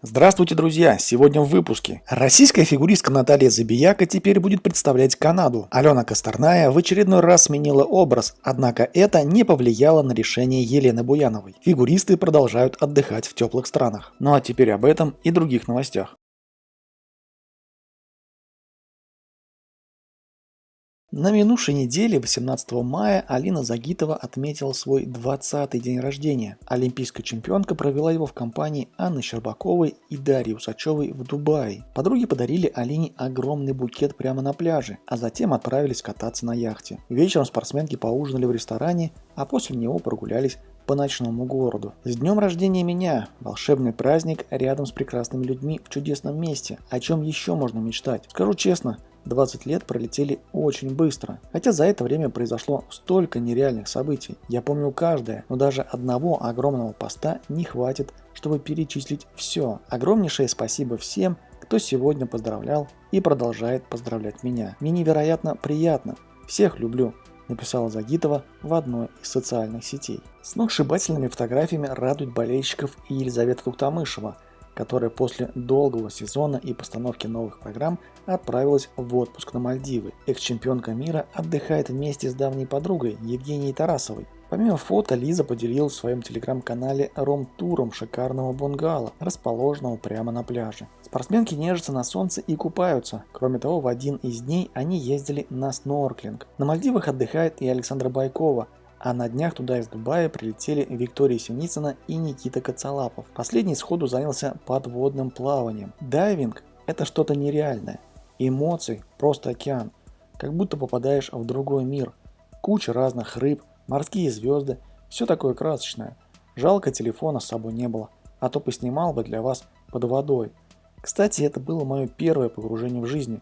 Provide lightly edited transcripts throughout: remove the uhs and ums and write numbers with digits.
Здравствуйте, друзья! Сегодня в выпуске. Российская фигуристка Наталья Забияка теперь будет представлять Канаду. Алена Косторная в очередной раз сменила образ, однако это не повлияло на решение Елены Буяновой. Фигуристы продолжают отдыхать в теплых странах. Ну а теперь об этом и других новостях. На минувшей неделе, 18 мая, Алина Загитова отметила свой 20-й день рождения. Олимпийская чемпионка провела его в компании Анны Щербаковой и Дарьи Усачевой в Дубае. Подруги подарили Алине огромный букет прямо на пляже, а затем отправились кататься на яхте. Вечером спортсменки поужинали в ресторане, а после него прогулялись по ночному городу. С днем рождения меня! Волшебный праздник рядом с прекрасными людьми в чудесном месте. О чем еще можно мечтать? Скажу честно, 20 лет пролетели очень быстро, хотя за это время произошло столько нереальных событий. Я помню каждое, но даже одного огромного поста не хватит, чтобы перечислить все. Огромнейшее спасибо всем, кто сегодня поздравлял и продолжает поздравлять меня. Мне невероятно приятно. Всех люблю, написала Загитова в одной из социальных сетей. Сногсшибательными фотографиями радует болельщиков и Елизавета Туктамышева, которая после долгого сезона и постановки новых программ отправилась в отпуск на Мальдивы. Экс-чемпионка мира отдыхает вместе с давней подругой Евгенией Тарасовой. Помимо фото, Лиза поделилась в своем телеграм-канале ром-туром шикарного бунгало, расположенного прямо на пляже. Спортсменки нежатся на солнце и купаются. Кроме того, в один из дней они ездили на снорклинг. На Мальдивах отдыхает и Александра Байкова, а на днях туда из Дубая прилетели Виктория Синицына и Никита Коцалапов. Последний сходу занялся подводным плаванием. Дайвинг – это что-то нереальное. Эмоций – просто океан. Как будто попадаешь в другой мир. Куча разных рыб, морские звезды – все такое красочное. Жалко, телефона с собой не было, а то поснимал бы для вас под водой. Кстати, это было мое первое погружение в жизнь.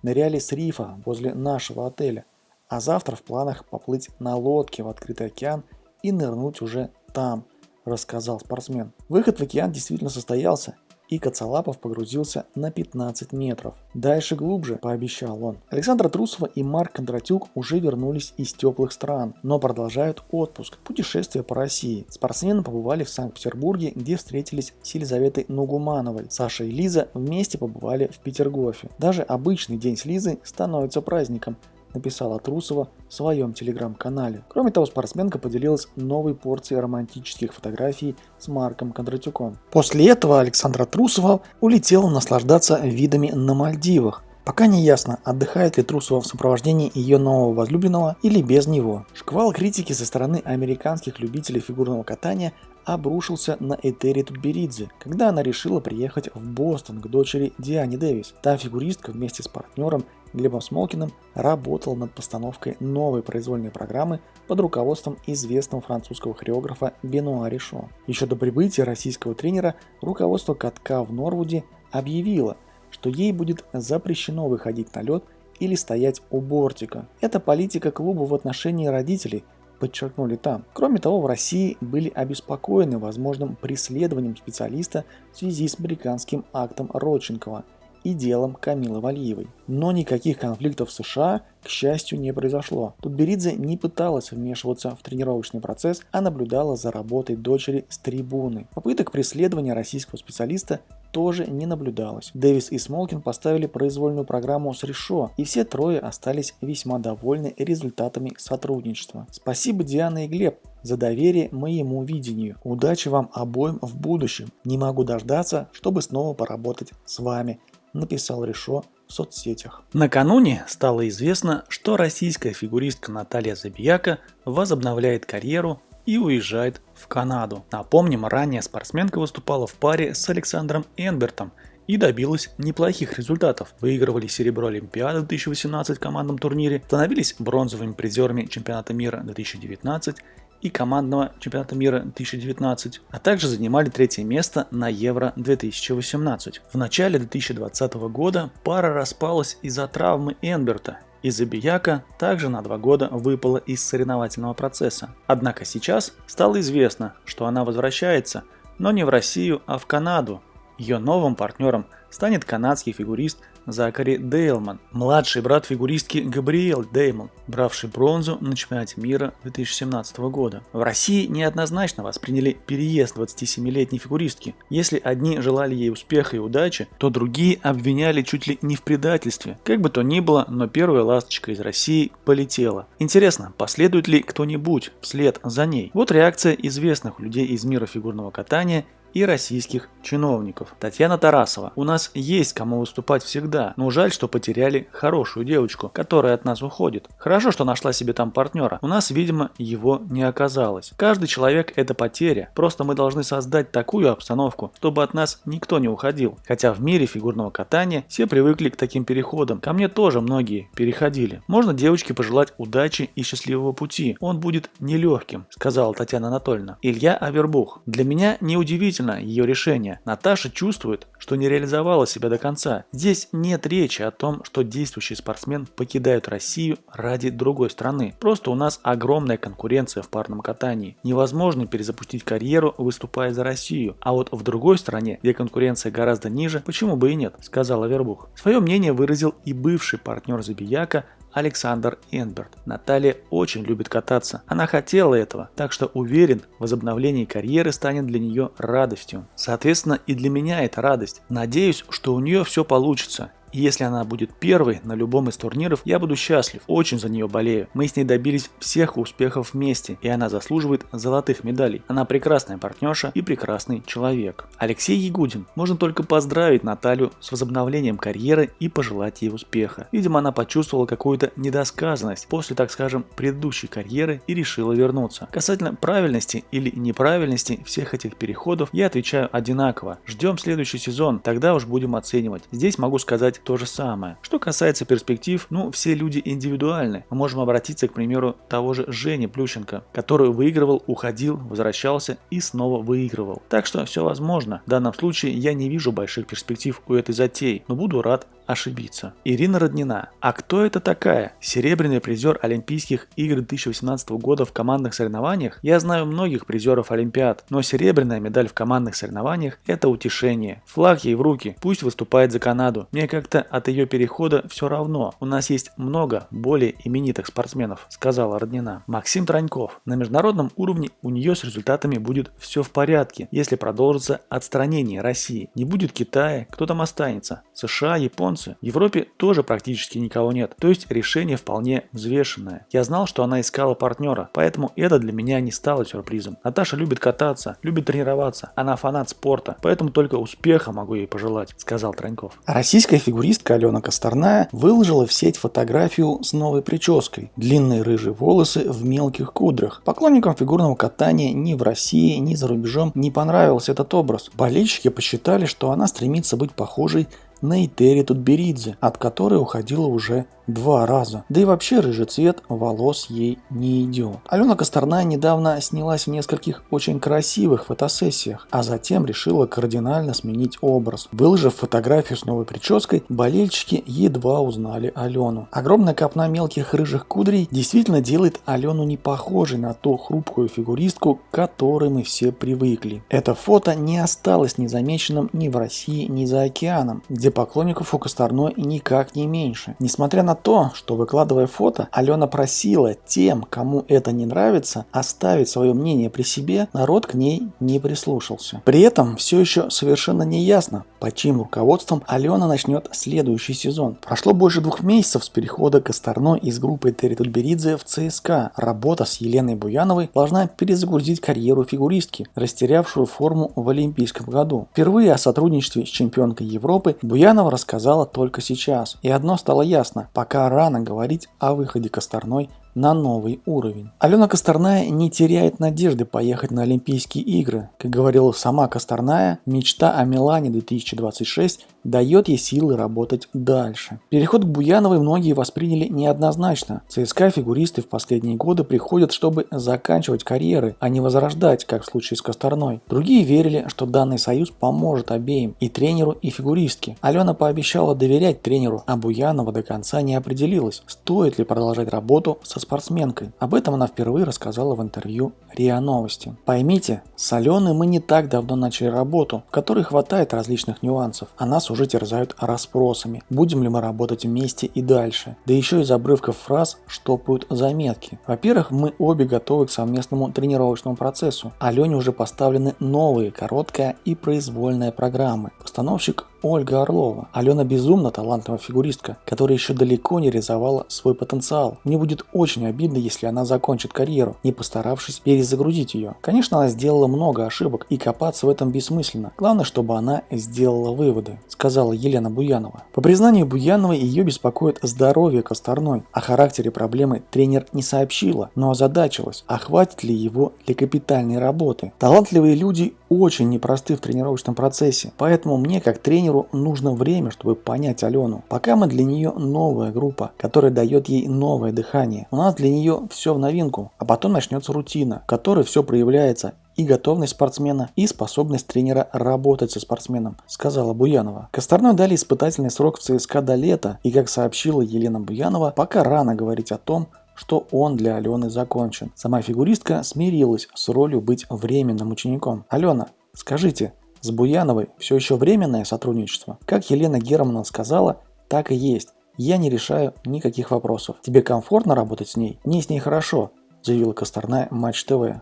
Ныряли с рифа возле нашего отеля. А завтра в планах поплыть на лодке в открытый океан и нырнуть уже там, рассказал спортсмен. Выход в океан действительно состоялся, и Коцалапов погрузился на 15 метров. Дальше глубже, пообещал он. Александра Трусова и Марк Кондратюк уже вернулись из теплых стран, но продолжают отпуск, путешествие по России. Спортсмены побывали в Санкт-Петербурге, где встретились с Елизаветой Нугумановой. Саша и Лиза вместе побывали в Петергофе. Даже обычный день с Лизой становится праздником, написала Трусова в своем телеграм-канале. Кроме того, спортсменка поделилась новой порцией романтических фотографий с Марком Кондратюком. После этого Александра Трусова улетела наслаждаться видами на Мальдивах. Пока не ясно, отдыхает ли Трусова в сопровождении ее нового возлюбленного или без него. Шквал критики со стороны американских любителей фигурного катания обрушился на Этери Тутберидзе, когда она решила приехать в Бостон к дочери Диане Дэвис. Та фигуристка вместе с партнером Глебом Смолкиным работала над постановкой новой произвольной программы под руководством известного французского хореографа Бенуа Ришо. Еще до прибытия российского тренера руководство катка в Норвуде объявило, что ей будет запрещено выходить на лед или стоять у бортика. Это политика клуба в отношении родителей, подчеркнули там. Кроме того, в России были обеспокоены возможным преследованием специалиста в связи с американским актом Родченкова и делом Камилы Валиевой. Но никаких конфликтов в США, к счастью, не произошло. Тутберидзе не пыталась вмешиваться в тренировочный процесс, а наблюдала за работой дочери с трибуны. Попыток преследования российского специалиста тоже не наблюдалось. Дэвис и Смолкин поставили произвольную программу с Ришо, и все трое остались весьма довольны результатами сотрудничества. Спасибо, Диана и Глеб, за доверие моему видению. Удачи вам обоим в будущем. Не могу дождаться, чтобы снова поработать с вами, написал Ришо в соцсетях. Накануне стало известно, что российская фигуристка Наталья Забияка возобновляет карьеру и уезжает в Канаду. Напомним, ранее спортсменка выступала в паре с Александром Энбертом и добилась неплохих результатов. Выигрывали серебро Олимпиады в 2018 командном турнире, становились бронзовыми призерами чемпионата мира 2019 и командного чемпионата мира 2019, а также занимали третье место на Евро 2018. В начале 2020 года пара распалась из-за травмы Энберта, и Забияка также на 2 года выпала из соревновательного процесса. Однако сейчас стало известно, что она возвращается, но не в Россию, а в Канаду. Ее новым партнером станет канадский фигурист Закари Дейлман, младший брат фигуристки Габриэль Дейлман, бравший бронзу на чемпионате мира 2017 года. В России неоднозначно восприняли переезд 27-летней фигуристки. Если одни желали ей успеха и удачи, то другие обвиняли чуть ли не в предательстве. Как бы то ни было, но первая ласточка из России полетела. Интересно, последует ли кто-нибудь вслед за ней? Вот реакция известных людей из мира фигурного катания и российских чиновников. Татьяна Тарасова. У нас есть кому выступать всегда, но жаль, что потеряли хорошую девочку, которая от нас уходит. Хорошо, что нашла себе там партнера. У нас, видимо, его не оказалось. Каждый человек – это потеря. Просто мы должны создать такую обстановку, чтобы от нас никто не уходил. Хотя в мире фигурного катания все привыкли к таким переходам. Ко мне тоже многие переходили. Можно девочке пожелать удачи и счастливого пути. Он будет нелегким, сказала Татьяна Анатольевна. Илья Авербух. Для меня неудивительно ее решение. Наташа чувствует, что не реализовала себя до конца. Здесь нет речи о том, что действующий спортсмен покидает Россию ради другой страны. Просто у нас огромная конкуренция в парном катании. Невозможно перезапустить карьеру, выступая за Россию. А вот в другой стране, где конкуренция гораздо ниже, почему бы и нет, сказал Авербух. Свое мнение выразил и бывший партнер Забияка Александр Энберт. Наталья очень любит кататься. Она хотела этого, так что уверен, возобновление карьеры станет для нее радостью. Соответственно, и для меня это радость. Надеюсь, что у нее все получится. И если она будет первой на любом из турниров, я буду счастлив, очень за нее болею. Мы с ней добились всех успехов вместе, и она заслуживает золотых медалей. Она прекрасная партнерша и прекрасный человек. Алексей Ягудин. Можно только поздравить Наталью с возобновлением карьеры и пожелать ей успеха. Видимо, она почувствовала какую-то недосказанность после, так скажем, предыдущей карьеры и решила вернуться. Касательно правильности или неправильности всех этих переходов, я отвечаю одинаково. Ждем следующий сезон, тогда уж будем оценивать. Здесь могу сказать то же самое. Что касается перспектив, все люди индивидуальны. Мы можем обратиться, к примеру, того же Жени Плющенко, который выигрывал, уходил, возвращался и снова выигрывал. Так что все возможно. В данном случае я не вижу больших перспектив у этой затеи, но буду рад ошибиться. Ирина Роднина. А кто это такая? Серебряный призер Олимпийских игр 2018 года в командных соревнованиях? Я знаю многих призеров Олимпиад, но серебряная медаль в командных соревнованиях – это утешение. Флаг ей в руки, пусть выступает за Канаду. Мне как-то от ее перехода все равно. У нас есть много более именитых спортсменов, сказала Роднина. Максим Траньков. На международном уровне у нее с результатами будет все в порядке, если продолжится отстранение России. Не будет Китая, кто там останется? США, японцы? В Европе тоже практически никого нет, то есть решение вполне взвешенное. Я знал, что она искала партнера, поэтому это для меня не стало сюрпризом. Наташа любит кататься, любит тренироваться, она фанат спорта, поэтому только успеха могу ей пожелать, сказал Траньков. Российская фигуристка Алена Косторная выложила в сеть фотографию с новой прической. Длинные рыжие волосы в мелких кудрях. Поклонникам фигурного катания ни в России, ни за рубежом не понравился этот образ. Болельщики посчитали, что она стремится быть похожей на Этери Тутберидзе, от которой уходила уже 2 раза. Да и вообще рыжий цвет волос ей не идет. Алена Косторная недавно снялась в нескольких очень красивых фотосессиях, а затем решила кардинально сменить образ. Выложив фотографию с новой прической, болельщики едва узнали Алену. Огромная копна мелких рыжих кудрей действительно делает Алену не похожей на ту хрупкую фигуристку, к которой мы все привыкли. Это фото не осталось незамеченным ни в России, ни за океаном, где поклонников у Косторной никак не меньше. Несмотря на то, что, выкладывая фото, Алена просила тем, кому это не нравится, оставить свое мнение при себе, народ к ней не прислушался. При этом все еще совершенно не ясно, под чьим руководством Алена начнет следующий сезон. Прошло больше 2 месяцев с перехода Косторной из группы Этери Тутберидзе в ЦСКА. Работа с Еленой Буяновой должна перезагрузить карьеру фигуристки, растерявшую форму в Олимпийском году. Впервые о сотрудничестве с чемпионкой Европы Буянова рассказала только сейчас. И одно стало ясно: пока рано говорить о выходе Косторной на новый уровень. Алена Косторная не теряет надежды поехать на Олимпийские игры. Как говорила сама Косторная, мечта о Милане 2026 дает ей силы работать дальше. Переход к Буяновой многие восприняли неоднозначно. ЦСКА фигуристы в последние годы приходят, чтобы заканчивать карьеры, а не возрождать, как в случае с Косторной. Другие верили, что данный союз поможет обеим, и тренеру, и фигуристке. Алена пообещала доверять тренеру, а Буянова до конца не определилась, стоит ли продолжать работу со спортсменкой. Об этом она впервые рассказала в интервью РИА Новости. Поймите, с Аленой мы не так давно начали работу, в которой хватает различных нюансов, а нас уже терзают расспросами, будем ли мы работать вместе и дальше. Да еще из обрывков фраз штопают заметки. Во-первых, мы обе готовы к совместному тренировочному процессу. Алене уже поставлены новые короткая и произвольная программы. Постановщик Ольга Орлова. Алена безумно талантливая фигуристка, которая еще далеко не реализовала свой потенциал. Мне будет очень обидно, если она закончит карьеру, не постаравшись перезагрузить ее. Конечно, она сделала много ошибок, и копаться в этом бессмысленно. Главное, чтобы она сделала выводы, сказала Елена Буянова. По признанию Буяновой, ее беспокоит здоровье Косторной. О характере проблемы тренер не сообщила, но озадачилась, а хватит ли его для капитальной работы. Талантливые люди очень непросты в тренировочном процессе, поэтому мне, как тренеру, нужно время, чтобы понять Алену. Пока мы для нее новая группа, которая дает ей новое дыхание. У нас для нее все в новинку, а потом начнется рутина, в которой все проявляется, и готовность спортсмена, и способность тренера работать со спортсменом, сказала Буянова. Косторной дали испытательный срок в ЦСКА до лета, и, как сообщила Елена Буянова, пока рано говорить о том, что он для Алены закончен. Сама фигуристка смирилась с ролью быть временным учеником. Алена, скажите, с Буяновой все еще временное сотрудничество? Как Елена Германовна сказала, так и есть. Я не решаю никаких вопросов. Тебе комфортно работать с ней? Мне с ней хорошо, заявила Косторная Матч ТВ.